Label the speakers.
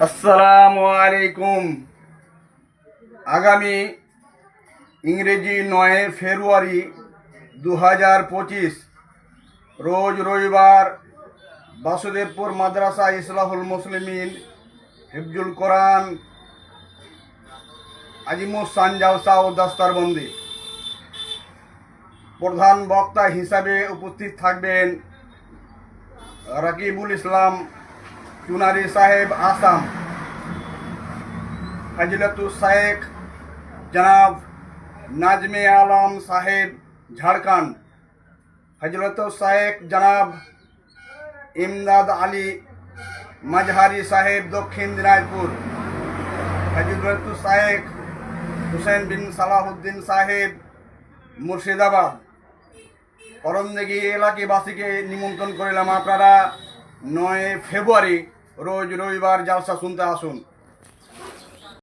Speaker 1: আসসালামু আলাইকুম। আগামী ইংরেজি 9 ফেব্রুয়ারি 2025 রোজ রবিবার বাসুদেবপুর মাদ্রাসা ইসলাহুল মুসলিমিন হিফজুল কোরআন আজিমুসান জালসা ও দস্তারবন্দি। প্রধান বক্তা হিসাবে উপস্থিত থাকবেন রাকিবুল ইসলাম চুনারি সাহেব আসাম, ফজিলতুল শেখ জনাব নাজমে আলম সাহেব ঝাড়খণ্ড, ফজিলতুল শেখ জনাব ইমদাদ আলী মজহারি সাহেব দক্ষিণ দিনাজপুর, ফজিলতুল শেখ হুসেন বিন সালাহুদ্দিন সাহেব মুর্শিদাবাদ। করণদিঘি এলাকাবাসীকে নিমন্ত্রণ করিলাম, আপনারা 9 ফেব্রুয়ারি রোজ রবিবার জালসা শুনতে আসুন।